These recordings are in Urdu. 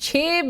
6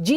G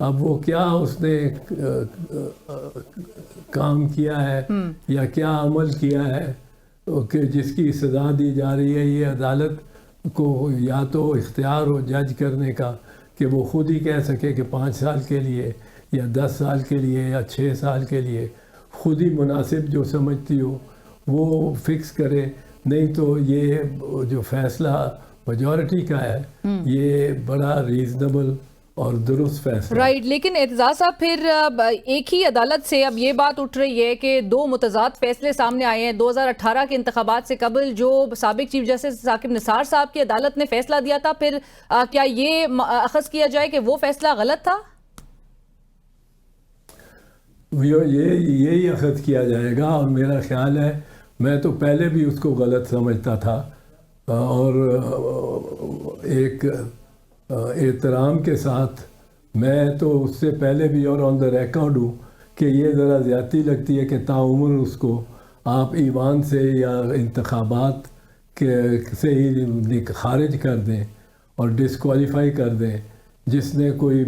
اب وہ کیا اس نے کام کیا ہے یا کیا عمل کیا ہے کہ جس کی سزا دی جا رہی ہے، یہ عدالت کو یا تو اختیار ہو جج کرنے کا کہ وہ خود ہی کہہ سکے کہ 5 سال کے لیے یا 10 سال کے لیے یا 6 سال کے لیے خود ہی مناسب جو سمجھتی ہو وہ فکس کرے، نہیں تو یہ جو فیصلہ میجورٹی کا ہے یہ بڑا ریزنبل اور درست فیصلہ رائٹ. لیکن اعتزاز صاحب پھر ایک ہی عدالت سے اب یہ بات اٹھ رہی ہے کہ 2 متضاد فیصلے سامنے آئے ہیں. 2018 کے انتخابات سے قبل جو سابق چیف جسٹس ثاقب نثار صاحب کی عدالت نے فیصلہ دیا تھا، پھر کیا یہ اخذ کیا جائے کہ وہ فیصلہ غلط تھا؟ یہی اخذ کیا جائے گا، اور میرا خیال ہے میں تو پہلے بھی اس کو غلط سمجھتا تھا، اور ایک احترام کے ساتھ میں تو اس سے پہلے بھی اور آن دا ریکارڈ ہوں کہ یہ ذرا زیادتی لگتی ہے کہ تاعمر اس کو آپ ایوان سے یا انتخابات سے ہی خارج کر دیں اور ڈسکوالیفائی کر دیں. جس نے کوئی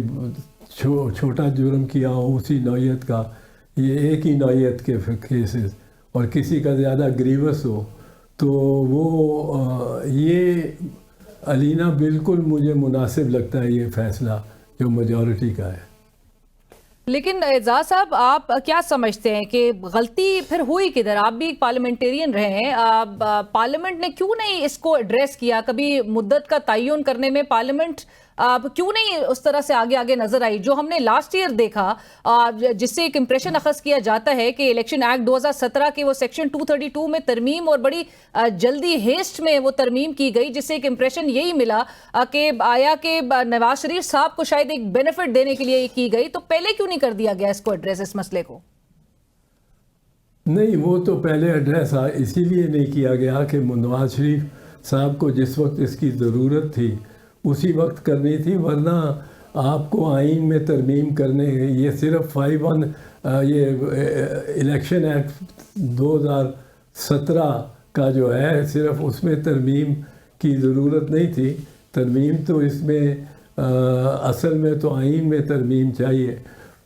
چھوٹا جرم کیا ہو اسی نوعیت کا، یہ ایک ہی نوعیت کے کیسز، اور کسی کا زیادہ گریوس ہو، تو وہ یہ علینا بالکل مجھے مناسب لگتا ہے یہ فیصلہ جو میجورٹی کا ہے. لیکن اعزاز صاحب آپ کیا سمجھتے ہیں کہ غلطی پھر ہوئی کدھر؟ آپ بھی ایک پارلیمنٹیرین رہے ہیں، پارلیمنٹ نے کیوں نہیں اس کو ایڈریس کیا؟ کبھی مدت کا تعین کرنے میں پارلیمنٹ کیوں نہیں اس طرح سے آگے نظر آئی؟ جو ہم نے لاسٹ ایئر دیکھا، جس سے ایک امپریشن اخذ کیا جاتا ہے کہ الیکشن ایکٹ 2017 کے وہ سیکشن 232 میں ترمیم اور بڑی جلدی ہیسٹ میں وہ ترمیم کی گئی، جس سے ایک امپریشن یہی ملا کہ آیا کہ نواز شریف صاحب کو شاید ایک بینیفٹ دینے کے لیے کی گئی. تو پہلے کیوں نہیں کر دیا گیا اس کو ایڈریس، اس مسئلے کو؟ نہیں، وہ تو پہلے ایڈریس اسی لیے نہیں کیا گیا کہ نواز شریف صاحب کو جس وقت اس کی ضرورت تھی اسی وقت کرنی تھی، ورنہ آپ کو آئین میں ترمیم کرنے یہ صرف 5-1 یہ الیکشن ایکٹ 2017 کا جو ہے صرف اس میں ترمیم کی ضرورت نہیں تھی. ترمیم تو اس میں اصل میں تو آئین میں ترمیم چاہیے،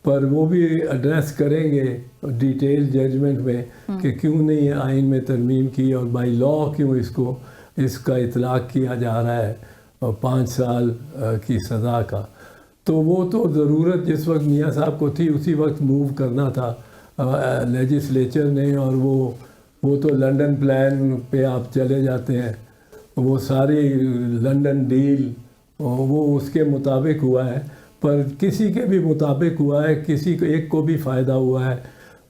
پر وہ بھی ایڈریس کریں گے ڈیٹیل ججمنٹ میں کہ کیوں نہیں آئین میں ترمیم کی اور بائی لا کیوں اس کا اطلاق کیا جا رہا ہے 5 سال کی سزا کا. تو وہ تو ضرورت جس وقت میاں صاحب کو تھی اسی وقت موو کرنا تھا لیجسلیچر نے، اور وہ تو لنڈن پلان پہ آپ چلے جاتے ہیں، وہ ساری لنڈن ڈیل وہ اس کے مطابق ہوا ہے. پر کسی کے بھی مطابق ہوا ہے، کسی کو ایک کو بھی فائدہ ہوا ہے،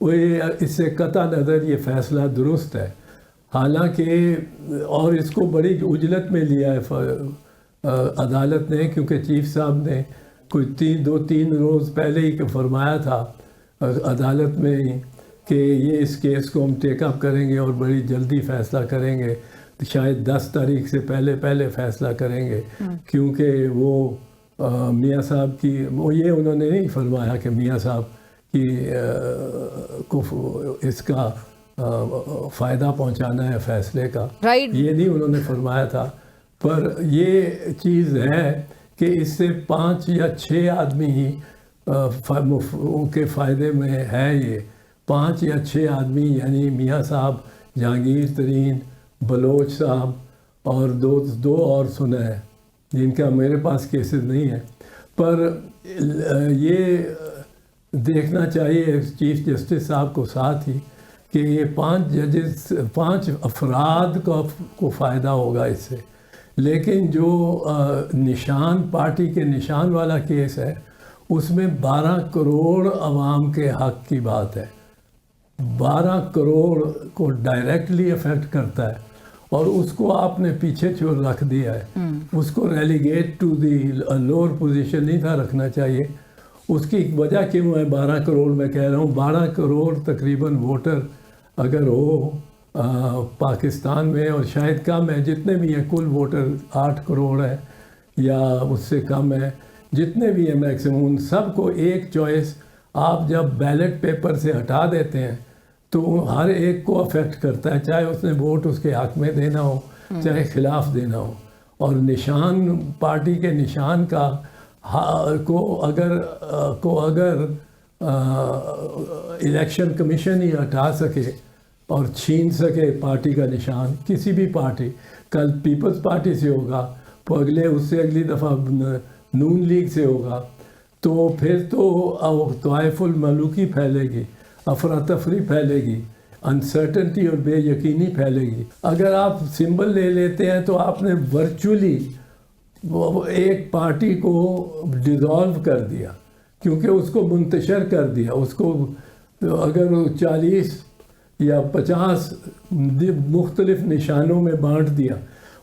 وہ اس سے قطع نظر یہ فیصلہ درست ہے. حالانکہ اور اس کو بڑی عجلت میں لیا ہے عدالت نے، کیونکہ چیف صاحب نے کوئی 2-3 روز پہلے ہی فرمایا تھا عدالت میں کہ یہ اس کیس کو ہم ٹیک اپ کریں گے اور بڑی جلدی فیصلہ کریں گے، شاید 10 تاریخ سے پہلے فیصلہ کریں گے. کیونکہ وہ میاں صاحب کی وہ یہ انہوں نے نہیں فرمایا کہ میاں صاحب کی کو اس کا فائدہ پہنچانا ہے فیصلے کا، یہ نہیں انہوں نے فرمایا تھا. پر یہ چیز ہے کہ اس سے 5 یا 6 آدمی ہی ان کے فائدے میں ہے. یہ 5 یا 6 آدمی یعنی میاں صاحب، جہانگیر ترین، بلوچ صاحب اور دو اور سنا ہے جن کا میرے پاس کیسز نہیں ہے. پر یہ دیکھنا چاہیے چیف جسٹس صاحب کو ساتھ ہی کہ یہ 5 افراد کو فائدہ ہوگا اس سے. لیکن جو نشان پارٹی کے نشان والا کیس ہے اس میں 12 کروڑ عوام کے حق کی بات ہے. 12 کروڑ کو ڈائریکٹلی افیکٹ کرتا ہے، اور اس کو آپ نے پیچھے چھوڑ رکھ دیا ہے. اس کو relegate to the lower position نہیں تھا رکھنا چاہیے. اس کی وجہ کیوں ہے 12 کروڑ میں کہہ رہا ہوں؟ 12 کروڑ تقریباً ووٹر اگر ہو پاکستان میں، اور شاید کم ہے، جتنے بھی ہیں کل ووٹر 8 کروڑ ہے یا اس سے کم ہے، جتنے بھی ہیں میکسیمم، ان سب کو ایک چوائس آپ جب بیلٹ پیپر سے ہٹا دیتے ہیں تو ہر ایک کو افیکٹ کرتا ہے، چاہے اس نے ووٹ اس کے حق میں دینا ہو چاہے خلاف دینا ہو. اور نشان پارٹی کے نشان کا کو اگر الیکشن کمیشن ہی ہٹا سکے اور چھین سکے پارٹی کا نشان، کسی بھی پارٹی، کل پیپلز پارٹی سے ہوگا، اس سے اگلی دفعہ نون لیگ سے ہوگا، تو پھر تو طائف الملوکی پھیلے گی، افراتفری پھیلے گی، انسرٹنٹی اور بے یقینی پھیلے گی۔ اگر آپ سمبل لے لیتے ہیں تو آپ نے ورچولی ایک پارٹی کو ڈیزالو کر دیا، کیونکہ اس کو منتشر کر دیا، اس کو اگر 40 یا 50 مختلف نشانوں میں بانٹ دیا،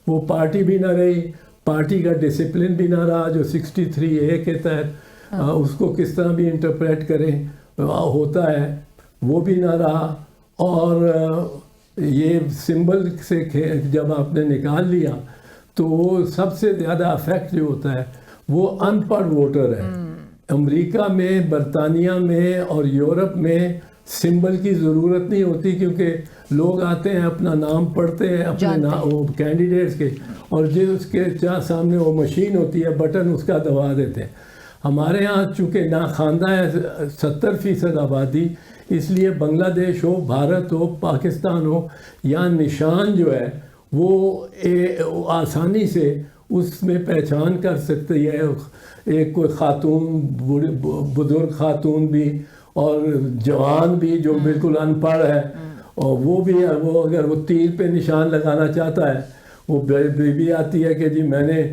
وہ پارٹی بھی نہ رہی، پارٹی کا ڈسپلن بھی نہ رہا جو 63A کے تحت اس کو کس طرح بھی انٹرپریٹ کریں ہوتا ہے، وہ بھی نہ رہا، اور یہ سمبل سے جب آپ نے نکال لیا تو وہ سب سے زیادہ افیکٹ جو ہوتا ہے وہ ان پڑھ ووٹر ہے۔ امریکہ میں، برطانیہ میں اور یورپ میں سمبل کی ضرورت نہیں ہوتی، کیونکہ لوگ آتے ہیں، اپنا نام پڑھتے ہیں اپنے کینڈیڈیٹس کے، اور جس کے سامنے وہ مشین ہوتی ہے، بٹن اس کا دبا دیتے ہیں۔ ہمارے ہاں چونکہ ناخواندہ ہے 70% آبادی، اس لیے بنگلہ دیش ہو، بھارت ہو، پاکستان ہو، یہاں نشان جو ہے وہ آسانی سے اس میں پہچان کر سکتی ہے ایک کوئی خاتون، بزرگ خاتون بھی اور جوان بھی جو بالکل ان پڑھ ہے، اور وہ بھی وہ اگر وہ تیر پہ نشان لگانا چاہتا ہے، وہ بھی آتی ہے کہ جی میں نے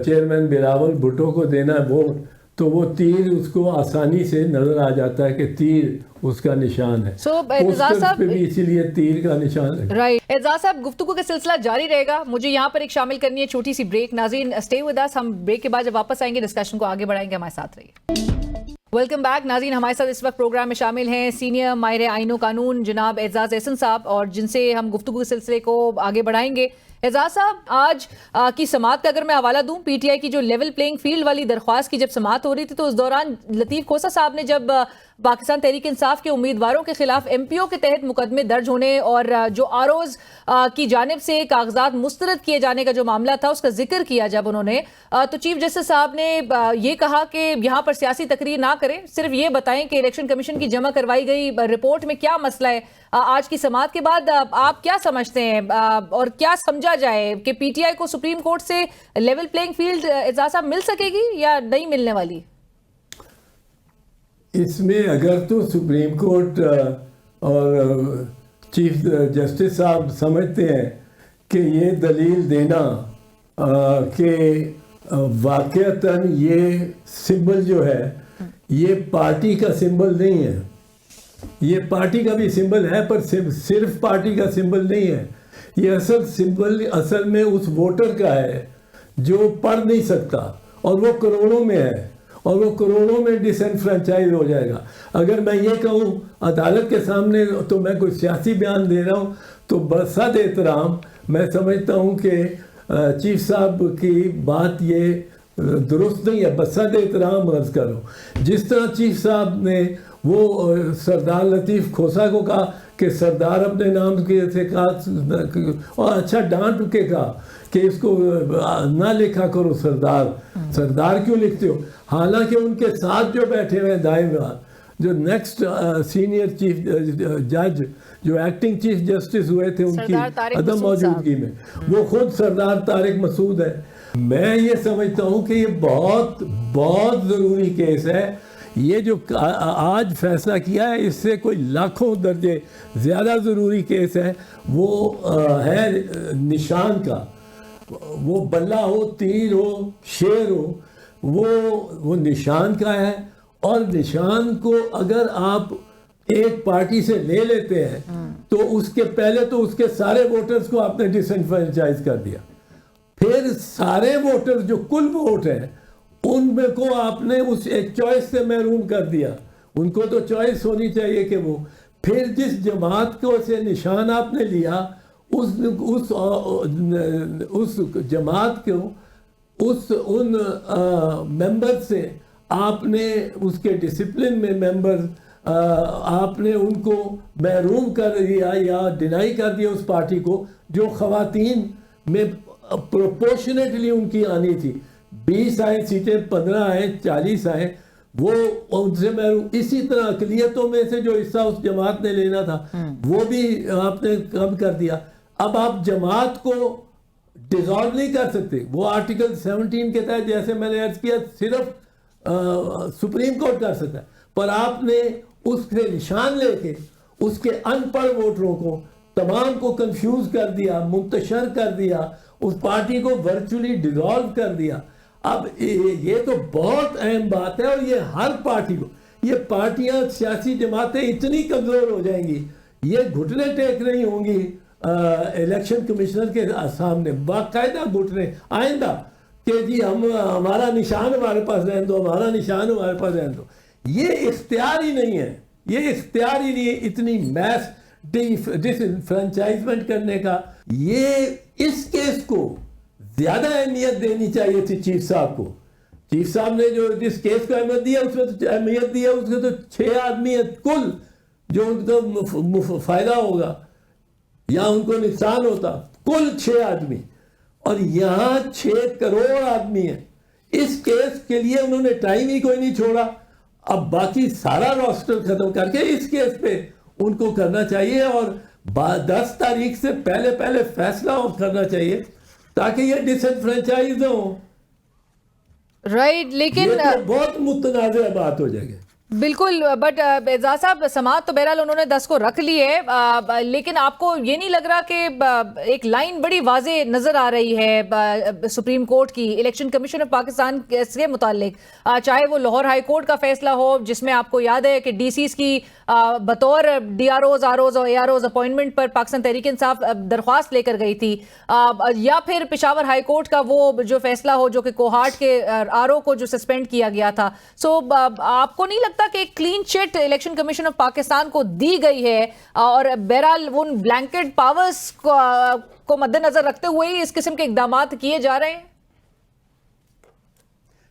چیئرمین بلاول بھٹو کو دینا ہے ووٹ، تو وہ تیر اس کو آسانی سے نظر آ جاتا ہے کہ تیر اس کا نشان ہے۔ پوسٹر پہ بھی اسی لیے تیر کا نشان ہے۔ رائٹ، اعزاز صاحب، گفتگو کا سلسلہ جاری رہے گا، مجھے یہاں پر ایک شامل کرنی ہے چھوٹی سی بریک۔ ناظرین اسٹے ود اس، ہم بریک کے بعد جب واپس آئیں گے ڈسکشن کو آگے بڑھائیں گے، ہمارے ساتھ رہیے۔ ویلکم بیک ناظرین، ہمارے ساتھ اس وقت پروگرام میں شامل ہیں سینئر ماہر آئین و قانون جناب اعزاز احسن صاحب، اور جن سے ہم گفتگو کے سلسلے کو آگے بڑھائیں گے۔ اعزاز صاحب، آج کی سماعت کا اگر میں حوالہ دوں، پی ٹی آئی کی جو لیول پلینگ فیلڈ والی درخواست کی جب سماعت ہو رہی تھی تو اس دوران لطیف کھوسہ صاحب نے جب پاکستان تحریک انصاف کے امیدواروں کے خلاف ایم پی او کے تحت مقدمے درج ہونے اور جو آروز کی جانب سے کاغذات مسترد کیے جانے کا جو معاملہ تھا اس کا ذکر کیا، جب انہوں نے تو چیف جسٹس صاحب نے یہ کہا کہ یہاں پر سیاسی تقریر نہ کریں، صرف یہ بتائیں کہ الیکشن کمیشن کی جمع کروائی گئی رپورٹ میں کیا مسئلہ ہے۔ آج کی سماعت کے بعد آپ کیا سمجھتے ہیں اور کیا سمجھا جائے کہ پی ٹی آئی کو سپریم کورٹ سے لیول پلینگ فیلڈ اعزاز صاحب مل سکے گی یا نہیں ملنے والی؟ اس میں اگر تو سپریم کورٹ اور چیف جسٹس صاحب سمجھتے ہیں کہ یہ دلیل دینا کہ واقعتاً یہ سمبل جو ہے یہ پارٹی کا سمبل نہیں ہے، یہ پارٹی کا بھی سمبل ہے پر صرف پارٹی کا سمبل نہیں ہے، یہ اصل سمبل اصل میں اس ووٹر کا ہے جو پڑھ نہیں سکتا، اور وہ کروڑوں میں ہے، اور وہ کروڑوں میں ڈس انفرینچائز ہو جائے گا۔ اگر میں یہ کہوں عدالت کے سامنے تو میں کوئی سیاسی بیان دے رہا ہوں تو بصد احترام میں سمجھتا ہوں کہ چیف صاحب کی بات یہ درست نہیں ہے، بصد احترام عرض کرو۔ جس طرح چیف صاحب نے وہ سردار لطیف کھوسہ کو کہا کہ سردار اپنے نام کے سے کہا، اور اچھا ڈانٹ کے کہا کہ اس کو نہ لکھا کرو سردار کیوں لکھتے ہو، حالانکہ ان کے ساتھ جو بیٹھے ہوئے دائیں بار جو نیکسٹ سینئر چیف جج جو ایکٹنگ چیف جسٹس ہوئے تھے ان کی عدم موجودگی میں، وہ خود سردار طارق مسعود ہے۔ میں یہ سمجھتا ہوں کہ یہ بہت بہت ضروری کیس ہے، یہ جو آج فیصلہ کیا ہے اس سے کوئی لاکھوں درجے زیادہ ضروری کیس ہے، وہ ہے نشان کا، وہ بلہ ہو، تیر ہو، شیر ہو، وہ نشان کا ہے، اور نشان کو اگر آپ ایک پارٹی سے لے لیتے ہیں تو اس کے پہلے تو اس کے سارے ووٹرز کو آپ نے ڈس انفرینچائز کر دیا، پھر سارے ووٹر جو کل ووٹ ہیں ان میں کو آپ نے اس ایک چوائس سے محروم کر دیا۔ ان کو تو چوائس ہونی چاہیے کہ وہ پھر جس جماعت کو سے نشان آپ نے لیا اس جماعت کو ان ممبر سے آپ نے اس کے ڈسپلن میں ممبر آپ نے ان کو محروم کر دیا یا ڈینائی کر دیا اس پارٹی کو جو خواتین میں پروپورشنیٹلی ان کی آنی تھی، 20 آئیں سیٹیں 15 آئیں 40 آئیں وہ ان سے محروم. اسی طرح اقلیتوں میں سے جو حصہ اس جماعت نے لینا تھا وہ بھی آپ نے کم کر دیا. اب آپ جماعت کو ڈیزالو نہیں کر سکتے. وہ آرٹیکل 17 کے تحت جیسے میں نے عرض کیا صرف سپریم کورٹ کر سکتا ہے, پر آپ نے اس سے نشان لے کے اس کے ان پڑھ ووٹروں کو تمام کو کنفیوز کر دیا, منتشر کر دیا, اس پارٹی کو ورچولی ڈیزالو کر دیا. اب یہ تو بہت اہم بات ہے, اور یہ ہر پارٹی کو, یہ پارٹیاں سیاسی جماعتیں اتنی کمزور ہو جائیں گی, یہ گھٹنے ٹیک رہی ہوں گی الیکشن کمشنر کے سامنے, باقاعدہ گھٹنے آئندہ کہ جی ہمارا نشان ہمارے پاس رہنے دو, ہمارا نشان ہمارے پاس رہنے دو. یہ اختیار ہی نہیں ہے, یہ اختیار ہی نہیں ہے اتنی میس ڈس فرینچائزمنٹ کرنے کا. یہ اس کیس کو زیادہ اہمیت دینی چاہیے تھی چیف صاحب کو. چیف صاحب نے جو جس کیس کو اہمیت دیا اس میں تو اہمیت دیا, اس کے تو 6 آدمی ہیں کل جو ان کو فائدہ ہوگا یا ان کو نقصان ہوتا, کل 6 آدمی, اور یہاں 6 کروڑ آدمی ہیں. اس کیس کے لیے انہوں نے ٹائم ہی کوئی نہیں چھوڑا. اب باقی سارا روسٹر ختم کر کے اس کیس پہ ان کو کرنا چاہیے, اور 10 تاریخ سے پہلے فیصلہ کرنا چاہیے تاکہ یہ ڈس فرینچائز ہوں. رائٹ, لیکن یہ تو بہت متنازع بات ہو جائے گی. بالکل, بٹ اعزاز صاحب سماعت تو بہرحال انہوں نے 10 کو رکھ لی ہے, لیکن آپ کو یہ نہیں لگ رہا کہ ایک لائن بڑی واضح نظر آ رہی ہے سپریم کورٹ کی الیکشن کمیشن آف پاکستان سے متعلق, چاہے وہ لاہور ہائی کورٹ کا فیصلہ ہو جس میں آپ کو یاد ہے کہ ڈی سیز کی بطور D R Os, R Os اور اے آر اوز اپوائنٹمنٹ پر پاکستان تحریک انصاف درخواست لے کر گئی تھی, یا پھر پشاور ہائی کورٹ کا وہ جو فیصلہ ہو جو کہ کوہاٹ کے آر او کو جو سسپینڈ کیا گیا تھا. سو آپ کو نہیں لگتا کہ ایک clean chit election commission of Pakistan کو دی گئی ہے, اور بہرحال ان بلینکٹ پاورز کو مد نظر رکھتے ہوئے ہی اس قسم کے اقدامات کیے جا رہے ہیں؟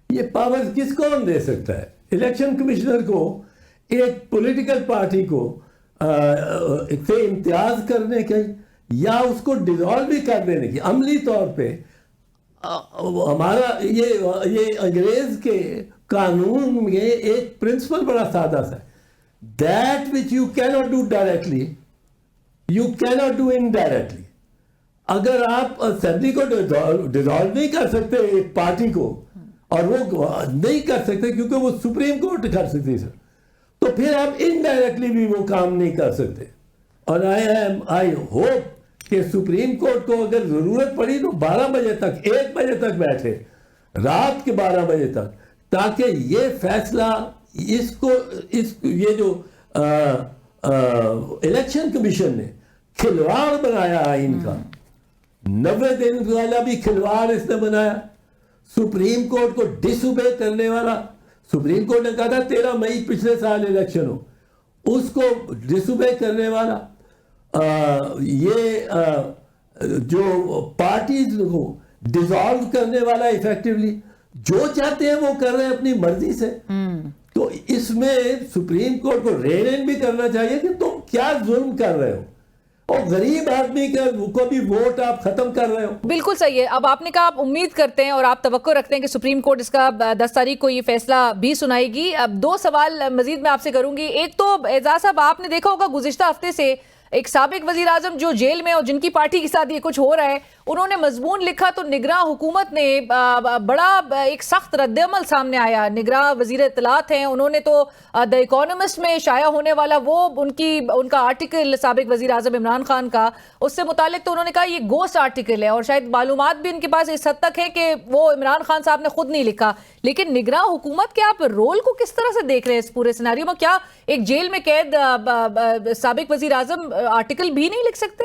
یہ پاورز کس کون دے سکتا ہے؟ الیکشن کمشنر کو ایک پولیٹیکل پارٹی کو سے امتیاز کرنے کے یا اس کو ڈیزالو بھی کر دینے کی. عملی طور پہ ہمارا یہ انگریز کے قانون میں ایک پرنسپل بڑا سادہ سا ہے, that which you cannot do directly you cannot do indirectly. اگر آپ اسمبلی کو ڈیزالو نہیں کر سکتے ایک پارٹی کو, اور وہ نہیں کر سکتے کیونکہ وہ سپریم کورٹ کر سکتی سر, تو پھر آپ انڈائریکٹلی بھی وہ کام نہیں کر سکتے. اور آئی ہوپ کہ سپریم کورٹ کو اگر ضرورت پڑی تو 12 بجے تک 1 بجے تک بیٹھے, رات کے 12 بجے تک, تاکہ یہ فیصلہ یہ جو الیکشن کمیشن نے کھلواڑ بنایا آئین کا, 90 دن والا بھی کھلواڑ اس نے بنایا. سپریم کورٹ کو ڈس اوبے کرنے والا, سپریم کورٹ نے کہا تھا 13 مئی پچھلے سال الیکشن ہو, اس کو ڈس اوبے کرنے والا, یہ جو پارٹیز کو ڈیزالو کرنے والا ایفیکٹولی, جو چاہتے ہیں وہ کر رہے ہیں اپنی مرضی سے. تو اس میں سپریم کورٹ کو رین ان بھی کرنا چاہیے کہ تم کیا ظلم کر رہے ہو, اور غریب آدمی کو بھی ووٹ آپ ختم کر رہے ہو. بالکل صحیح ہے. اب آپ نے کہا آپ امید کرتے ہیں اور آپ توقع رکھتے ہیں کہ سپریم کورٹ اس کا 10 تاریخ کو یہ فیصلہ بھی سنائے گی. اب 2 سوال مزید میں آپ سے کروں گی. ایک تو اعزاز صاحب, آپ نے دیکھا ہوگا گزشتہ ہفتے سے ایک سابق وزیر اعظم جو جیل میں اور جن کی پارٹی کے ساتھ یہ کچھ ہو رہا ہے, انہوں نے مضمون لکھا تو نگراں حکومت نے بڑا ایک سخت رد عمل سامنے آیا. نگراں وزیر اطلاعات ہیں, انہوں نے تو دی اکانومسٹ میں شائع ہونے والا وہ ان کا آرٹیکل سابق وزیر اعظم عمران خان کا, اس سے متعلق تو انہوں نے کہا یہ گوسٹ آرٹیکل ہے, اور شاید معلومات بھی ان کے پاس اس حد تک ہے کہ وہ عمران خان صاحب نے خود نہیں لکھا. لیکن نگراں حکومت کے آپ رول کو کس طرح سے دیکھ رہے ہیں اس پورے سیناریو میں؟ کیا ایک جیل میں قید سابق وزیر اعظم آرٹیکل بھی نہیں لکھ سکتے؟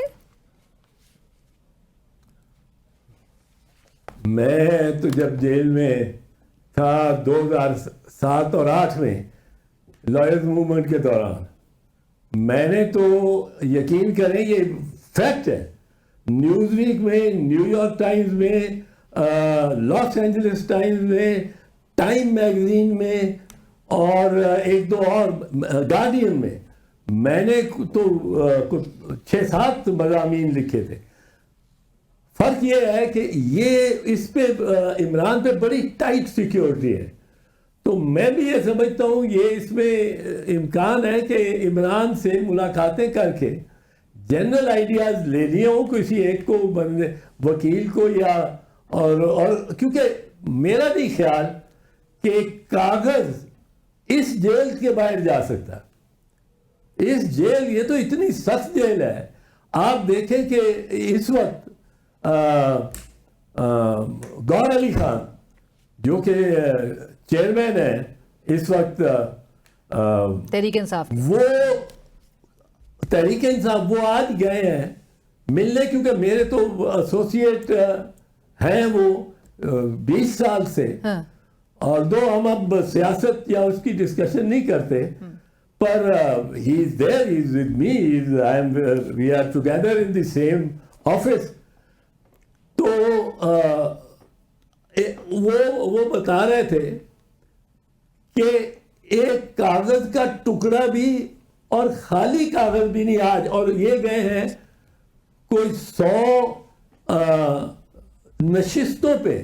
میں تو جب جیل میں تھا 2007 اور 2008 میں لائرز موومنٹ کے دوران, میں نے تو یقین کریں یہ فیکٹ ہے, نیوز ویک میں, نیو یارک ٹائمز میں, لاس اینجلس ٹائمز میں, ٹائم میگزین میں, اور 1-2 اور گارڈین میں نے تو 6-7 مضامین لکھے تھے. فرق یہ ہے کہ یہ اس پہ عمران پہ بڑی ٹائٹ سیکیورٹی ہے. تو میں بھی یہ سمجھتا ہوں یہ اس میں امکان ہے کہ عمران سے ملاقاتیں کر کے جنرل آئیڈیاز لے لیے ہوں کسی ایک کو, وکیل کو, یا اور کیونکہ میرا بھی خیال کہ کاغذ اس جیل کے باہر جا سکتا. اس جیل, یہ تو اتنی سخت جیل ہے. آپ دیکھیں کہ اس وقت گور علی خان جو کہ چیئرمین ہے اس وقت تحریک انصاف, وہ تحریک انصاف, وہ آج گئے ہیں ملنے, کیونکہ میرے تو ایسوسیٹ ہیں وہ 20 سال سے, اور دو ہم اب سیاست یا اس کی ڈسکشن نہیں کرتے, پر he is there, he is with me, we are together in the same office. تو وہ بتا رہے تھے کہ ایک کاغذ کا ٹکڑا بھی اور خالی کاغذ بھی نہیں آج, اور یہ گئے ہیں کوئی 100 نشستوں پہ,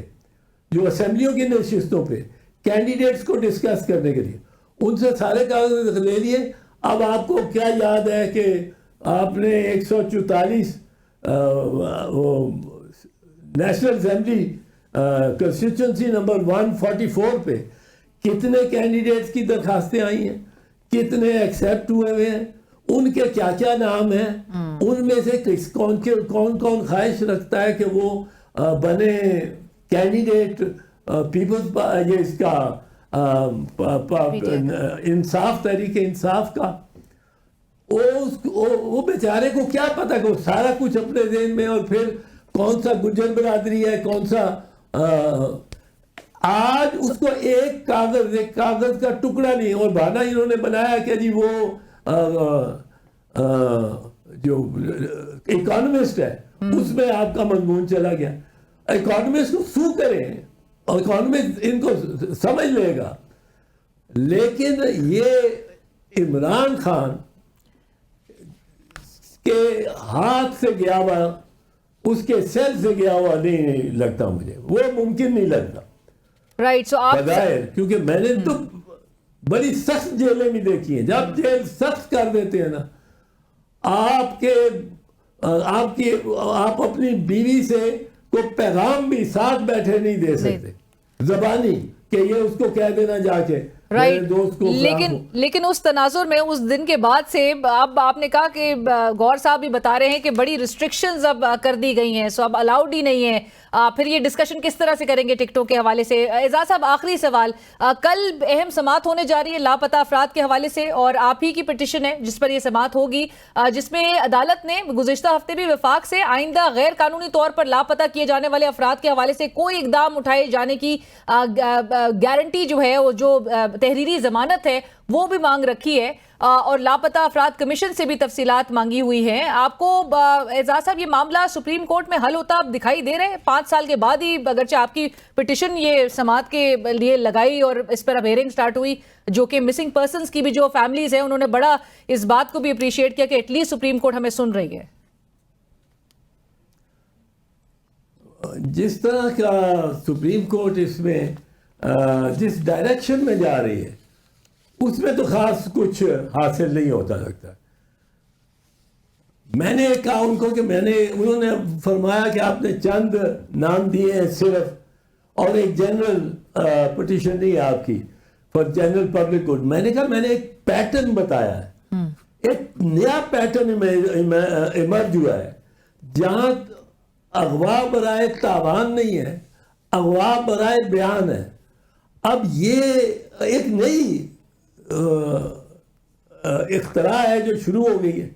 جو اسمبلیوں کی نشستوں پہ کینڈیڈیٹس کو ڈسکس کرنے کے لیے, ان سے سارے کاغذ لے لیے. اب آپ کو کیا یاد ہے کہ آپ نے 144 نیشنل اسمبلی کنسٹیٹوئنسی نمبر 144 پہ کتنے کینڈیڈیٹس کی درخواستیں آئی ہیں, کتنے ایکسیپٹ ہوئے ہیں, ان کے کیا کیا نام ہیں, ان میں سے کون کون خواہش رکھتا ہے کہ وہ بنے کینڈیڈیٹ پیپلز, یہ اس کا انصاف, تحریک انصاف کا. وہ بیچارے کو کیا پتا کہ وہ سارا کچھ اپنے ذہن میں, اور پھر کون سا گجر برادری ہے, کون سا, آج اس کو ایک کاغذ کا ٹکڑا نہیں. اور بہانا انہوں نے بنایا کہ جی وہ جو اکانومسٹ ہے اس میں آپ کا مضمون چلا گیا. اکانومسٹ کو سو کریں, اور اکانومسٹ ان کو سمجھ لے گا, لیکن یہ عمران خان کے ہاتھ سے گیا ہوا, اس کے سیل سے گیا ہوا نہیں لگتا مجھے, وہ ممکن نہیں لگتا. رائٹ, سو آپ بظاہر, کیونکہ میں نے تو بڑی سخت جیلیں بھی دیکھی ہیں. جب جیل سخت کر دیتے ہیں نا, آپ اپنی بیوی سے کو پیغام بھی ساتھ بیٹھے نہیں دے سکتے زبانی, کہ یہ اس کو کہہ دینا جا کے رائٹ. لیکن اس تناظر میں اس دن کے بعد سے اب آپ نے کہا کہ گور صاحب بھی بتا رہے ہیں کہ بڑی ریسٹرکشنز اب کر دی گئی ہیں, سو اب الاؤڈ ہی نہیں ہے. پھر یہ ڈسکشن کس طرح سے کریں گے ٹکٹوں کے حوالے سے؟ اعزاز صاحب, آخری سوال, کل اہم سماعت ہونے جا رہی ہے لاپتہ افراد کے حوالے سے, اور آپ ہی کی پٹیشن ہے جس پر یہ سماعت ہوگی, جس میں عدالت نے گزشتہ ہفتے بھی وفاق سے آئندہ غیر قانونی طور پر لاپتہ کیے جانے والے افراد کے حوالے سے کوئی اقدام اٹھائے جانے کی گارنٹی جو ہے, وہ جو تحریری ضمانت ہے وہ بھی مانگ رکھی ہے, اور لاپتہ افراد کمیشن سے بھی تفصیلات مانگی ہوئی ہیں. آپ کو اعزاز صاحب یہ معاملہ سپریم کورٹ میں حل ہوتا دکھائی دے رہے ہیں 5 سال کے بعد ہی, اگرچہ آپ کی پٹیشن یہ سماعت کے لیے لگائی اور اس پر اب ہیئرنگ سٹارٹ ہوئی, جو کہ مسنگ پرسنز کی بھی جو فیملیز ہیں انہوں نے بڑا اس بات کو بھی اپریشیٹ کیا کہ ایٹ لیسٹ سپریم کورٹ ہمیں سن رہی ہے. جس طرح کا سپریم کورٹ اس میں جس ڈائریکشن میں جا رہی ہے اس میں تو خاص کچھ حاصل نہیں ہوتا لگتا. میں نے کہا ان کو کہ انہوں نے فرمایا کہ آپ نے چند نام دیے ہیں صرف, اور ایک جنرل پٹیشن نہیں ہے آپ کی فار جنرل پبلک گڈ. میں نے کہا میں نے ایک پیٹرن بتایا ہے, ایک نیا پیٹرن ایمرج ہوا ہے, جہاں اغوا برائے تاوان نہیں ہے, اغوا برائے بیان ہے. اب یہ ایک نئی اختراع ہے جو شروع ہو گئی ہے.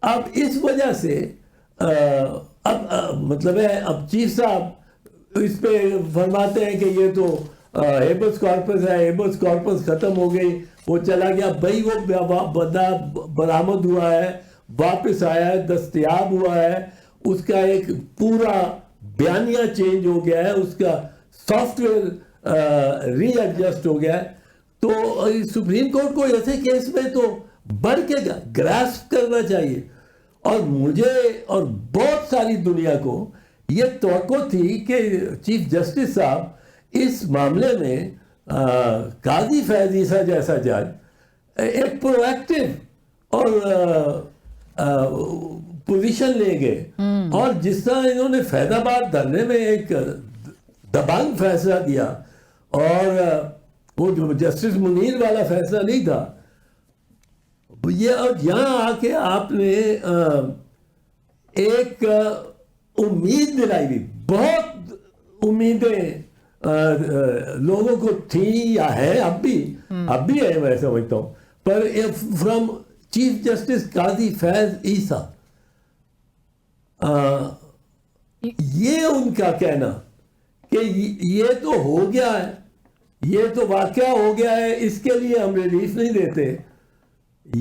اب اس وجہ سے اب مطلب ہے, اب چیف صاحب اس پہ فرماتے ہیں کہ یہ تو ہیبس کارپس ہے, ہیبس کارپس ختم ہو گئی, وہ چلا گیا. بھائی وہ بندہ برآمد ہوا ہے, واپس آیا ہے, دستیاب ہوا ہے, اس کا ایک پورا بیانیہ چینج ہو گیا ہے, اس کا سافٹ ویئر ری ایڈجسٹ ہو گیا ہے. تو سپریم کورٹ کو ایسے کیس میں تو بڑھ کے گراسپ کرنا چاہیے, اور مجھے اور بہت ساری دنیا کو یہ توقع تھی کہ چیف جسٹس صاحب اس معاملے میں قاضی فیض عیسیٰ جیسا جج ایک پرو ایکٹیو اور پوزیشن لے گئے، اور جس طرح انہوں نے فیض آباد دھرنے میں ایک دبنگ فیصلہ دیا، اور وہ جو جسٹس منیر والا فیصلہ نہیں تھا یہ، اور یہاں آ کے آپ نے ایک امید دلائی بھی، بہت امیدیں لوگوں کو تھیں یا ہے، اب بھی ہے میں سمجھتا ہوں، پر فرام چیف جسٹس قاضی فیض عیسیٰ یہ ان کا کہنا کہ یہ تو ہو گیا ہے، یہ تو واقعہ ہو گیا ہے، اس کے لیے ہم ریلیف نہیں دیتے،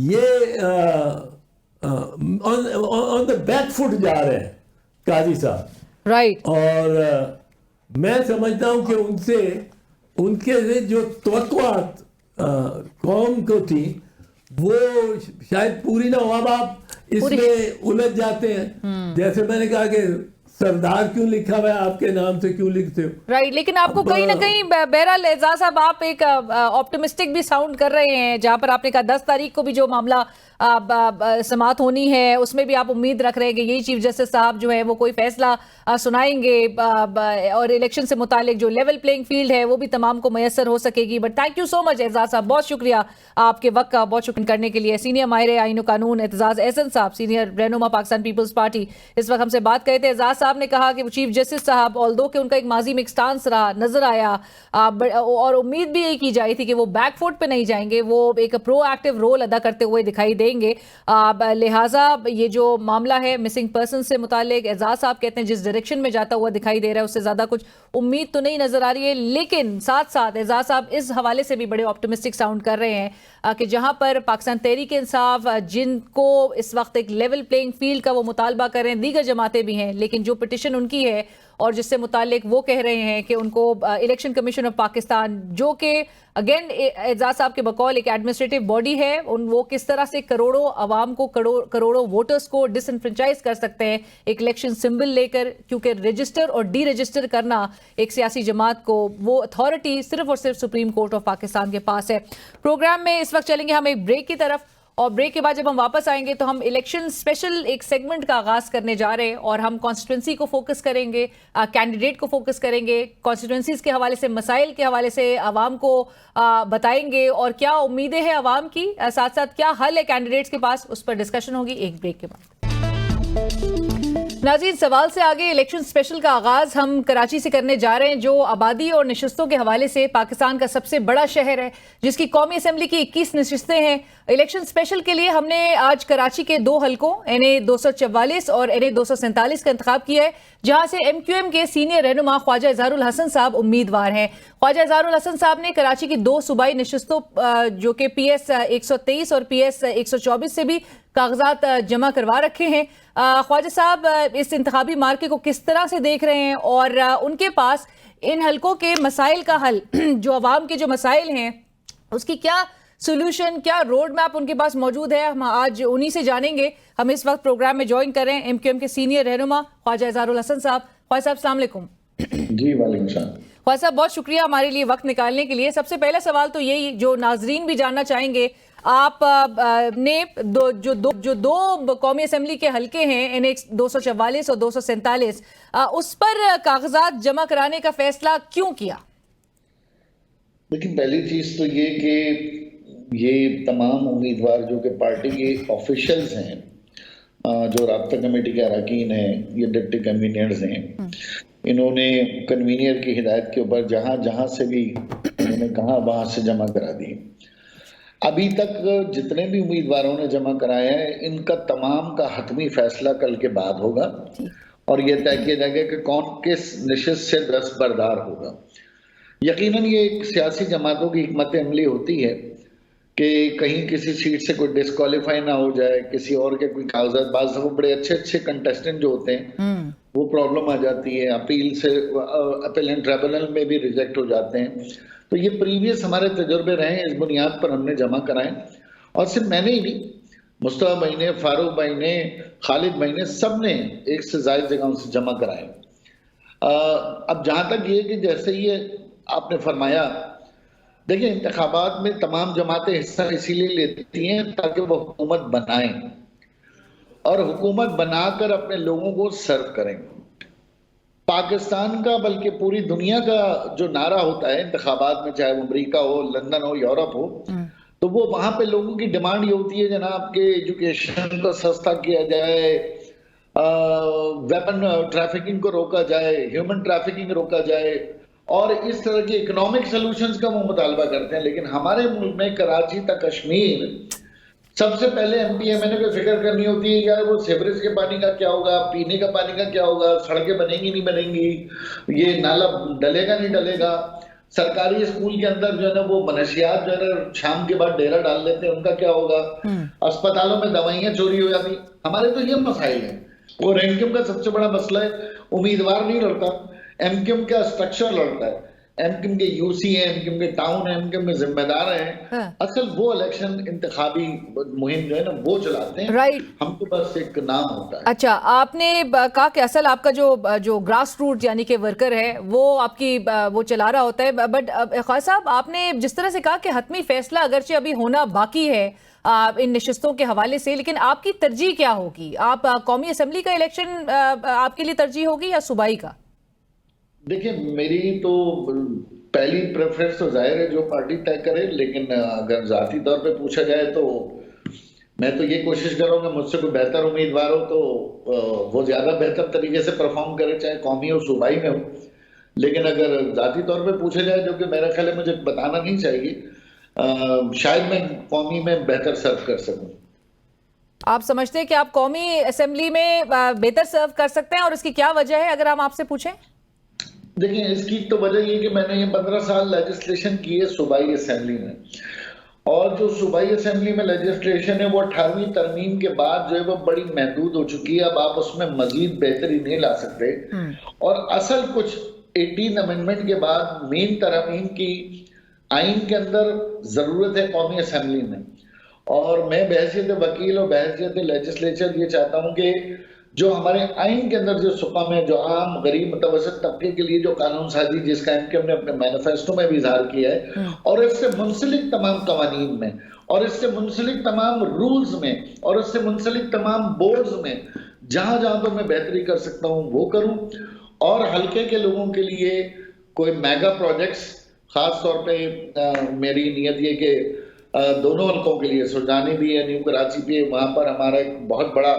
یہ آن دا بیک فٹ جا رہے ہیں قاضی صاحب، رائٹ، اور میں سمجھتا ہوں کہ ان کے جو توقعات قوم کو تھی وہ شاید پوری نہ ہو۔ اب آپ اس میں الجھ جاتے ہیں، جیسے میں نے کہا کہ سردار کیوں لکھا ہوا ہے آپ کے نام سے، کیوں لکھتے ہو؟ رائٹ، لیکن آپ کو کہیں نہ کہیں بہرحال اعزاز صاحب آپ ایک آپٹمسٹک بھی ساؤنڈ کر رہے ہیں، جہاں پر آپ نے کہا 10 تاریخ کو بھی جو معاملہ سماعت ہونی ہے اس میں بھی آپ امید رکھ رہے ہیں کہ یہی چیف جسٹس صاحب جو ہے وہ کوئی فیصلہ سنائیں گے، اور الیکشن سے متعلق جو لیول پلینگ فیلڈ ہے وہ بھی تمام کو میسر ہو سکے گی۔ بٹ تھینک یو سو مچ اعزاز صاحب، بہت شکریہ آپ کے وقت کا، بہت شکریہ کرنے کے لیے۔ سینئر ماہر آئین و قانون اعتزاز احسن صاحب، سینئر رہنما پاکستان پیپلز پارٹی، اس وقت ہم سے بات کرتے تھے۔ اعزاز صاحب نے کہا کہ چیف جسٹس صاحب آلدو کہ ان کا ایک ماضی میں ایک سٹانس رہا نظر آیا، اور امید بھی یہی کی جائی تھی کہ وہ بیک فوٹ پہ نہیں جائیں گے، وہ ایک پرو ایکٹیو رول ادا کرتے ہوئے دکھائی دیں گے، لہٰذا یہ جو معاملہ ہے مسنگ پرسن سے متعلق، اعزاز صاحب کہتے ہیں جس ڈائریکشن میں جاتا ہوا دکھائی دے رہا ہے اس سے زیادہ کچھ امید تو نہیں نظر آ رہی ہے، لیکن ساتھ ساتھ اعزاز صاحب اس حوالے سے بھی بڑے آپٹمسٹک ساؤنڈ کر رہے ہیں کہ جہاں پر پاکستان تحریک انصاف جن کو اس وقت ایک لیول پلینگ فیلڈ کا وہ مطالبہ کر رہے ہیں، دیگر جماعتیں بھی ہیں، لیکن جو پٹیشن ان کی ہے اور جس سے متعلق وہ کہہ رہے ہیں کہ ان کو الیکشن کمیشن آف پاکستان، جو کہ اگین اعزاز صاحب کے بقول ایک ایڈمنسٹریٹو باڈی ہے، وہ کس طرح سے کروڑوں عوام کو، کروڑوں ووٹرز کو ڈس انفرنچائز کر سکتے ہیں ایک الیکشن سمبل لے کر، کیونکہ رجسٹر اور ڈی رجسٹر کرنا ایک سیاسی جماعت کو وہ اتھارٹی صرف اور صرف سپریم کورٹ آف پاکستان کے پاس ہے۔ پروگرام میں اس وقت چلیں گے ہم ایک بریک کی طرف، اور بریک کے بعد جب ہم واپس آئیں گے تو ہم الیکشن اسپیشل ایک سیگمنٹ کا آغاز کرنے جا رہے ہیں، اور ہم کانسٹیٹوئنسی کو فوکس کریں گے، کینڈیڈیٹ کو فوکس کریں گے، کانسٹیٹوئنسیز کے حوالے سے، مسائل کے حوالے سے عوام کو بتائیں گے، اور کیا امیدیں ہیں عوام کی، ساتھ ساتھ کیا حل ہے کینڈیڈیٹس کے پاس، اس پر ڈسکشن ہوگی ایک بریک کے بعد۔ ناظرین، سوال سے آگے الیکشن اسپیشل کا آغاز ہم کراچی سے کرنے جا رہے ہیں، جو آبادی اور نشستوں کے حوالے سے پاکستان کا سب سے بڑا شہر ہے، جس کی قومی اسمبلی کی 21 نشستیں ہیں۔ الیکشن اسپیشل کے لیے ہم نے آج کراچی کے 2 حلقوں NA 244 اور NA 247 کا انتخاب کیا ہے، جہاں سے MQM کے سینئر رہنما خواجہ اظہار الحسن صاحب امیدوار ہیں۔ خواجہ اظہار الحسن صاحب نے کراچی کی 2 صوبائی نشستوں جو کہ PS 123 اور PS 124 سے بھی کاغذات جمع کروا رکھے ہیں۔ خواجہ صاحب اس انتخابی مارکے کو کس طرح سے دیکھ رہے ہیں، اور ان کے پاس ان حلقوں کے مسائل کا حل، جو عوام کے جو مسائل ہیں اس کی کیا سولوشن، کیا روڈ میپ ان کے پاس موجود ہے، ہم آج انہی سے جانیں گے۔ ہم اس وقت پروگرام میں جوائن کر رہے ہیں MQM کے سینئر رہنما خواجہ اظہار الحسن صاحب۔ خواجہ صاحب السلام علیکم۔ جی وعلیکم السلام۔ خواجہ صاحب بہت شکریہ ہمارے لیے وقت نکالنے کے لیے۔ سب سے پہلا سوال تو یہی جو ناظرین بھی جاننا چاہیں گے، آپ نے جو دو قومی اسمبلی کے حلقے ہیں NA 244 اور 247 اس پر کاغذات جمع کرانے کا فیصلہ کیوں کیا؟ لیکن پہلی چیز تو یہ کہ یہ تمام امیدوار جو کہ پارٹی کے آفیشلز ہیں، جو رابطہ کمیٹی کے اراکین ہیں، یہ ڈپٹی کنوینئرز ہیں، انہوں نے کنوینئر کی ہدایت کے اوپر جہاں جہاں سے بھی انہوں نے کہا وہاں سے جمع کرا دی۔ ابھی تک جتنے بھی امیدواروں نے جمع کرایا ہے ان کا تمام کا حتمی فیصلہ کل کے بعد ہوگا، اور یہ طے کیا جائے گا کہ کون کس نشست سے دستبردار ہوگا۔ یقیناً یہ ایک سیاسی جماعتوں کی حکمت عملی ہوتی ہے کہ کہیں کسی سیٹ سے کوئی ڈسکوالیفائی نہ ہو جائے، کسی اور کے کوئی کاغذات، بعض دفعہ بڑے اچھے کنٹیسٹنٹ جو ہوتے ہیں وہ پرابلم آ جاتی ہے، اپیل سے اپیلنٹ ٹریبونل میں بھی ریجیکٹ ہو جاتے ہیں۔ تو یہ پریویس ہمارے تجربے رہے ہیں، اس بنیاد پر ہم نے جمع کرائے، اور صرف میں نے ہی نہیں، مصطفیٰ بھائی نے، فاروق بھائی نے، خالد بھائی نے، سب نے ایک سے زائد جگہوں سے جمع کرائے۔ اب جہاں تک یہ کہ جیسے یہ آپ نے فرمایا، دیکھیں انتخابات میں تمام جماعتیں حصہ اسی لیے لیتی ہیں تاکہ وہ حکومت بنائیں اور حکومت بنا کر اپنے لوگوں کو سرو کریں. پاکستان کا بلکہ پوری دنیا کا جو نعرہ ہوتا ہے انتخابات میں، چاہے وہ امریکہ ہو، لندن ہو، یورپ ہو، تو وہ وہاں پہ لوگوں کی ڈیمانڈ یہ ہوتی ہے جناب کہ ایجوکیشن کو سستا کیا جائے، ویپن ٹریفکنگ کو روکا جائے، ہیومن ٹریفکنگ روکا جائے، اور اس طرح کی اکنامک سلوشنز کا وہ مطالبہ کرتے ہیں. لیکن ہمارے ملک میں کراچی تا کشمیر سب سے پہلے ایم پی ایم این اے کو فکر کرنی ہوتی ہے یار وہ سیوریج کے پانی کا کیا ہوگا، پینے کا پانی کا کیا ہوگا، سڑکیں بنیں گی نہیں بنیں گی، یہ نالا ڈلے گا نہیں ڈلے گا، سرکاری اسکول کے اندر جو ہے نا وہ منشیات جو ہے نا شام کے بعد ڈیرا ڈال لیتے ہیں، ان کا کیا ہوگا، اسپتالوں میں دوائیاں چوری ہو جاتی. ہمارے تو یہ مسائل ہیں. اور ایم کیو ایم کا سب سے بڑا مسئلہ ہے امیدوار نہیں لڑتا، ایم کیو ایم کا اسٹرکچر لڑتا ہے. ایم کیو ایم کے یو سی ہیں، ایم کیو ایم کے ٹاؤن ہیں، ایم کیو ایم کے ذمہ دار ہیں، اصل وہ الیکشن انتخابی مہم جو ہے نا وہ چلاتے ہیں. ہم کو بس ایک نام ہوتا ہے. اچھا، آپ نے کہا کہ اصل آپ کا جو گراس روٹ یعنی کہ ورکر ہے وہ آپ کی وہ چلا رہا ہوتا ہے، بٹ خواجہ صاحب آپ نے جس طرح سے کہا کہ حتمی فیصلہ اگرچہ ابھی ہونا باقی ہے ان نشستوں کے حوالے سے، لیکن آپ کی ترجیح کیا ہوگی؟ آپ قومی اسمبلی کا الیکشن آپ کے لیے ترجیح ہوگی یا صوبائی کا؟ دیکھیں میری تو پہلی پریفرنس تو ظاہر ہے جو پارٹی طے کرے، لیکن اگر ذاتی طور پہ پوچھا جائے تو میں تو یہ کوشش کروں کہ مجھ سے کوئی بہتر امیدوار ہو تو وہ زیادہ بہتر طریقے سے پرفارم کرے، چاہے قومی ہو صوبائی میں ہو. لیکن اگر ذاتی طور پہ پوچھا جائے، جو کہ میرا خیال ہے مجھے بتانا نہیں چاہیے، شاید میں قومی میں بہتر سرو کر سکوں. آپ سمجھتے ہیں کہ آپ قومی اسمبلی میں بہتر سرو کر سکتے ہیں، اور اس کی کیا وجہ ہے اگر ہم آپ سے پوچھیں؟ دیکھیں اس کی تو وجہ یہ کہ میں نے یہ 15 سال لیجسلیشن کی ہے صوبائی اسمبلی میں، اور جو صوبائی اسمبلی میں لیجسلیشن ہے وہ 18ویں ترمیم کے بعد جو ہے وہ بڑی محدود ہو چکی ہے. اب آپ اس میں مزید بہتری نہیں لا سکتے، اور اصل کچھ 18 امینڈمنٹ کے بعد مین ترمیم کی آئین کے اندر ضرورت ہے قومی اسمبلی میں. اور میں بحیثیت وکیل اور بحیثیت لیجسلیچر یہ چاہتا ہوں کہ جو ہمارے آئین کے اندر جو سقم ہے، جو عام غریب متوسط طبقے کے لیے جو قانون سازی جس کا ہم نے اپنے مینیفیسٹو میں بھی اظہار کیا ہے، اور اس سے منسلک تمام قوانین میں، اور اس سے منسلک تمام رولز میں، اور اس سے منسلک تمام بورڈز میں جہاں جہاں پر میں بہتری کر سکتا ہوں وہ کروں. اور حلقے کے لوگوں کے لیے کوئی میگا پروجیکٹس، خاص طور پہ میری نیت یہ کہ دونوں حلقوں کے لیے سرجانی بھی ہے، نیو کراچی بھی ہے، وہاں پر ہمارا ایک بہت بڑا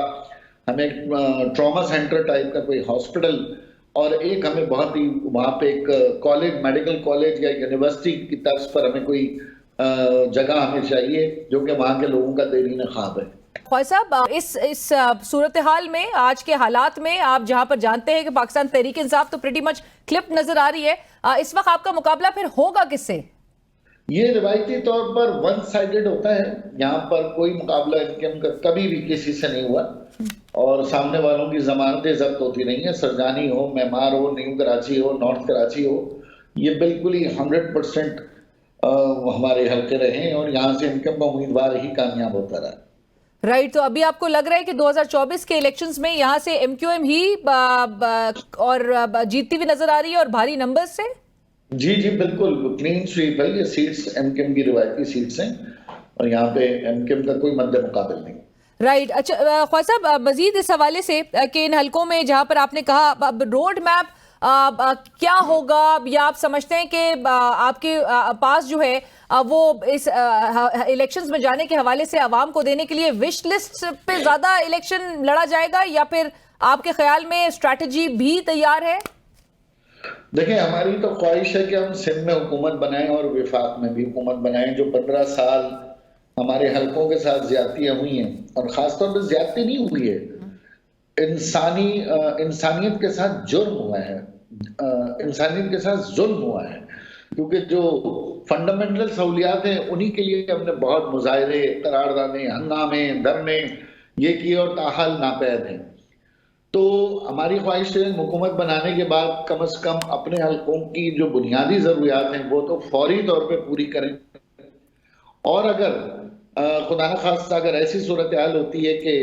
ہمیں ٹراما سینٹر ٹائپ کا کوئی ہاسپٹل، اور ایک ہمیں بہت ہی وہاں پہ ایک کالج، میڈیکل کالج یا یونیورسٹی کی طرز پر ہمیں کوئی جگہ ہمیں چاہیے جو کہ وہاں کے لوگوں کا دیرین خواب ہے. خواجہ صاحب، اس صورتحال میں، آج کے حالات میں، آپ جہاں پر جانتے ہیں کہ پاکستان تحریک انصاف تو پریٹی مچ کلپ نظر آ رہی ہے، اس وقت آپ کا مقابلہ پھر ہوگا کس سے؟ یہ روایتی طور پر ون سائیڈڈ ہوتا ہے. یہاں پر کوئی مقابلہ ان کا کبھی بھی کسی سے نہیں ہوا، اور سامنے والوں کی ضمانتیں ضبط ہوتی نہیں ہیں. سرجانی ہو، معمار ہو، نیو کراچی ہو، نارتھ کراچی ہو، یہ بالکل ہی 100% ہمارے حلقے رہے ہیں، اور یہاں سے ان کا امیدوار ہی کامیاب ہوتا رہا. رائٹ، تو ابھی آپ کو لگ رہا ہے کہ 2024 کے الیکشنز میں یہاں سے ایم کیو ایم ہی اور جیتتی ہوئی نظر آ رہی ہے، اور بھاری نمبر سے؟ جی بالکل کلین سویپ ہے. یہ سیٹس ایم کیو ایم کی روایتی سیٹس ہیں، اور یہاں پہ ایم کیو ایم کا کوئی مد مقابل نہیں. رائٹ. اچھا خواجہ صاحب، مزید اس حوالے سے کہ ان حلقوں میں جہاں پر آپ نے کہا اب روڈ میپ کیا ہوگا، یا آپ سمجھتے ہیں کہ آپ کے پاس جو ہے وہ اس الیکشنز میں جانے کے حوالے سے عوام کو دینے کے لیے وش لسٹ پہ زیادہ الیکشن لڑا جائے گا، یا پھر آپ کے خیال میں اسٹریٹجی بھی تیار ہے؟ دیکھیں ہماری تو خواہش ہے کہ ہم سندھ میں حکومت بنائیں اور وفاق میں بھی حکومت بنائیں. جو 15 سال ہمارے حلقوں کے ساتھ زیادتیاں ہوئی ہیں، اور خاص طور پہ زیادتی نہیں ہوئی ہے، انسانیت کے ساتھ جرم ہوا ہے، انسانیت کے ساتھ ظلم ہوا ہے. کیونکہ جو فنڈامنٹل سہولیات ہیں انہی کے لیے ہم نے بہت مظاہرے، قراردادیں، ہنگامے، دھرنے یہ کیے، اور تاحال ناپید ہیں. تو ہماری خواہش ہے حکومت بنانے کے بعد کم از کم اپنے حلقوں کی جو بنیادی ضروریات ہیں وہ تو فوری طور پہ پوری کریں. اور اگر خدا نخواستہ اگر ایسی صورتحال ہوتی ہے کہ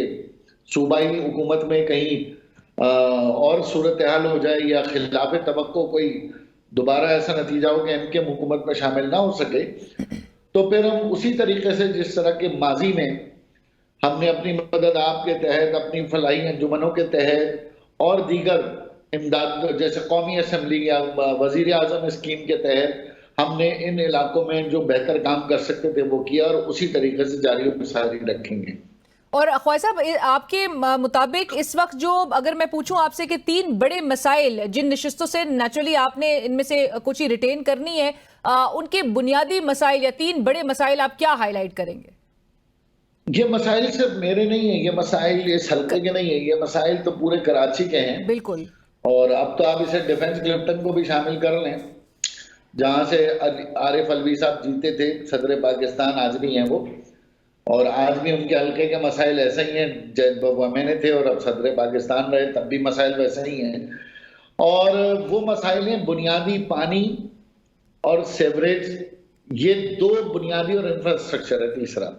صوبائی حکومت میں کہیں اور صورتحال ہو جائے یا خلاف توقع کوئی دوبارہ ایسا نتیجہ ہو کہ ان کے حکومت میں شامل نہ ہو سکے، تو پھر ہم اسی طریقے سے جس طرح کے ماضی میں ہم نے اپنی مدد آپ کے تحت، اپنی فلاحی انجمنوں کے تحت اور دیگر امداد جیسے قومی اسمبلی یا وزیر اعظم اسکیم کے تحت ہم نے ان علاقوں میں جو بہتر کام کر سکتے تھے وہ کیا، اور اسی طریقے سے جاری و ساری رکھیں گے۔ اور خواجہ صاحب، آپ کے مطابق اس وقت جو اگر میں پوچھوں آپ سے کہ 3 بڑے مسائل جن نشستوں سے نیچرلی آپ نے ان میں سے کچھ ہی ریٹین کرنی ہے، ان کے بنیادی مسائل یا 3 بڑے مسائل آپ کیا ہائی لائٹ کریں گے؟ یہ مسائل صرف میرے نہیں ہیں، یہ مسائل اس حلقے کے نہیں ہیں، یہ مسائل تو پورے کراچی کے ہیں۔ بالکل۔ اور اب تو آپ اسے ڈیفنس کلفٹن کو بھی شامل کر لیں، جہاں سے عارف الوی صاحب جیتے تھے، صدر پاکستان آج بھی ہیں وہ، اور آج بھی ان کے حلقے کے مسائل ایسے ہی ہیں، جب میں نے تھے اور اب صدر پاکستان رہے تب بھی مسائل ویسے ہی ہیں۔ اور وہ مسائل ہیں بنیادی پانی اور سیوریج، یہ 2 بنیادی، اور انفراسٹرکچر ہے تیسرا۔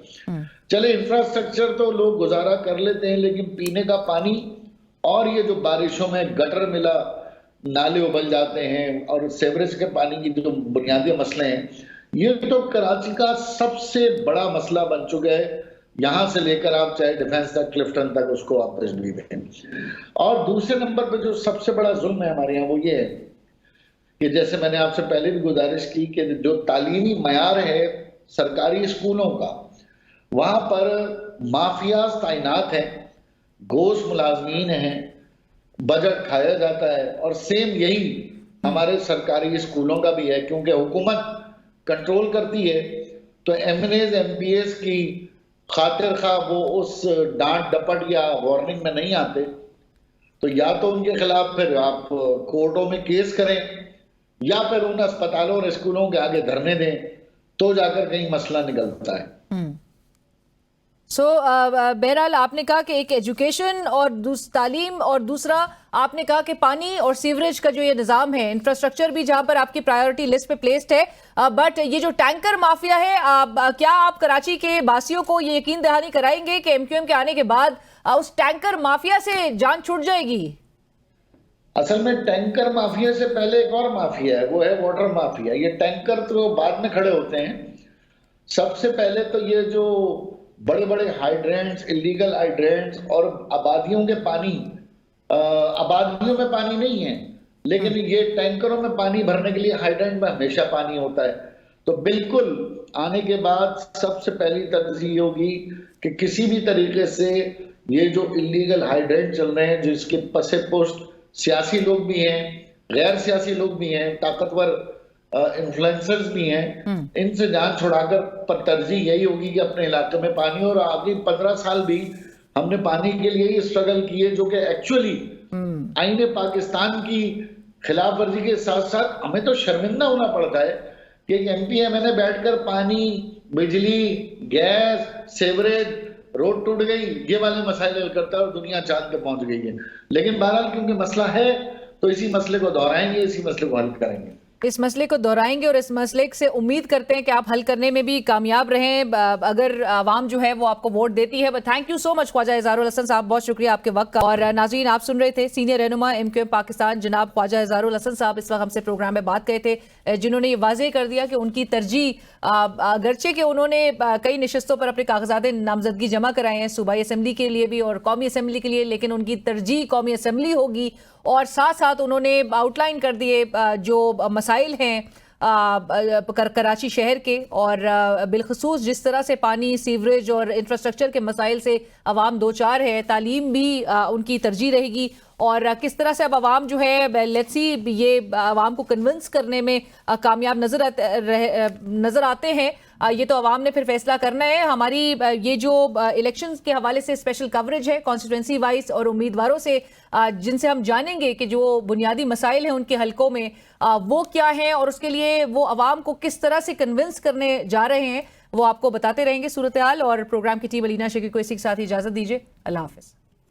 چلے انفراسٹرکچر تو لوگ گزارا کر لیتے ہیں، لیکن پینے کا پانی اور یہ جو بارشوں میں گٹر ملا نالے ابل جاتے ہیں اور سیوریج کے پانی کی جو بنیادی مسئلے ہیں، یہ تو کراچی کا سب سے بڑا مسئلہ بن چکا ہے، یہاں سے لے کر آپ چاہے ڈیفنس تک، کلفٹن تک اس کو آپ تشبیہ دیں۔ اور دوسرے نمبر پہ جو سب سے بڑا ظلم ہے ہمارے یہاں وہ یہ ہے کہ جیسے میں نے آپ سے پہلے بھی گزارش کی کہ جو تعلیمی معیار ہے سرکاری اسکولوں کا، وہاں پر مافیاز تعینات ہیں، گوش ملازمین ہیں، بجٹ کھایا جاتا ہے، اور سیم یہی ہمارے سرکاری اسکولوں کا بھی ہے، کیونکہ حکومت کنٹرول کرتی ہے تو M N As M P S کی خاطر خواہ وہ اس ڈانٹ ڈپٹ یا وارننگ میں نہیں آتے، تو یا تو ان کے خلاف پھر آپ کورٹوں میں کیس کریں یا پھر ان اسپتالوں اور اسکولوں کے آگے دھرنے دیں، تو جا کر کہیں مسئلہ نکلتا ہے۔ بہرحال آپ نے کہا کہ ایک ایجوکیشن اور تعلیم، اور دوسرا آپ نے کہا کہ پانی اور سیوریج کا جو یہ نظام ہے، انفراسٹرکچر بھی جہاں پر آپ کی پرائیورٹی لسٹ پہ پلیسڈ ہے، بٹ یہ جو ٹینکر مافیا ہے، کیا آپ کراچی کے باسیوں کو یہ یقین دہانی کرائیں گے کہ ایم کیو ایم کے آنے کے بعد اس ٹینکر مافیا سے جان چھوٹ جائے گی؟ اصل میں ٹینکر مافیا سے پہلے ایک اور مافیا ہے، وہ ہے واٹر مافیا۔ یہ ٹینکر تو بعد میں کھڑے ہوتے ہیں، سب سے پہلے تو یہ جو بڑے بڑے ہائیڈرینٹس، اللیگل ہائیڈرینٹس اور آبادیوں کے پانی، آبادیوں میں پانی نہیں ہے لیکن یہ ٹینکروں میں پانی بھرنے کے لیے ہائیڈرینٹ میں ہمیشہ پانی ہوتا ہے، تو بالکل آنے کے بعد سب سے پہلی ترجیح ہوگی کہ کسی بھی طریقے سے یہ جو اللیگل ہائیڈرینٹ چل رہے ہیں، جس کے پس پشت سیاسی لوگ بھی ہیں، غیر سیاسی لوگ بھی ہیں، طاقتور انفلوئنسرز بھی ہیں، ان سے جان چھڑا کر پر ترجیح یہی ہوگی کہ اپنے علاقے میں پانی، اور آگے 15 سال بھی ہم نے پانی کے لیے ہی اسٹرگل کیے، جو کہ ایکچولی آئین پاکستان کی خلاف ورزی کے ساتھ ساتھ ہمیں تو شرمندہ ہونا پڑتا ہے کہ ایک ایم پی ایم نے بیٹھ کر پانی، بجلی، گیس، سیوریج، روڈ ٹوٹ گئی، یہ والے مسائل حل کرتا ہے اور دنیا چاند پہ پہنچ گئی ہے۔ لیکن بہرحال کیونکہ مسئلہ ہے تو اسی مسئلے کو دہرائیں گے، اسی مسئلے کو حل کریں گے، اس مسئلے کو دہرائیں گے، اور اس مسئلے سے امید کرتے ہیں کہ آپ حل کرنے میں بھی کامیاب رہیں اگر عوام جو ہے وہ آپ کو ووٹ دیتی ہے۔ تھینک یو سو مچ خواجہ اظہار الحسن صاحب، بہت شکریہ آپ کے وقت کا۔ اور ناظرین، آپ سن رہے تھے سینئر رہنما ایم کیو ایم پاکستان جناب خواجہ اظہار الحسن صاحب اس وقت ہم سے پروگرام میں بات کرے تھے، جنہوں نے یہ واضح کر دیا کہ ان کی ترجیح، اگرچہ کہ انہوں نے کئی نشستوں پر اپنے کاغذات نامزدگی جمع کرائے ہیں صوبائی اسمبلی کے لیے بھی اور قومی اسمبلی کے لیے، لیکن ان کی ترجیح قومی اسمبلی ہوگی، اور ساتھ ساتھ انہوں نے آؤٹ لائن کر دیے جو مسائل ہیں کراچی شہر کے، اور بالخصوص جس طرح سے پانی، سیوریج اور انفراسٹرکچر کے مسائل سے عوام دوچار ہے، تعلیم بھی ان کی ترجیح رہے گی، اور کس طرح سے اب عوام جو ہے لیٹس سی یہ عوام کو کنونس کرنے میں کامیاب نظر آتے ہیں، یہ تو عوام نے پھر فیصلہ کرنا ہے۔ ہماری یہ جو الیکشنز کے حوالے سے اسپیشل کوریج ہے کانسٹیٹوئنسی وائز اور امیدواروں سے، جن سے ہم جانیں گے کہ جو بنیادی مسائل ہیں ان کے حلقوں میں وہ کیا ہیں، اور اس کے لیے وہ عوام کو کس طرح سے کنونس کرنے جا رہے ہیں، وہ آپ کو بتاتے رہیں گے صورتحال۔ اور پروگرام کی ٹیم علینا شکی کو اسی کے ساتھ اجازت دیجیے، اللہ حافظ۔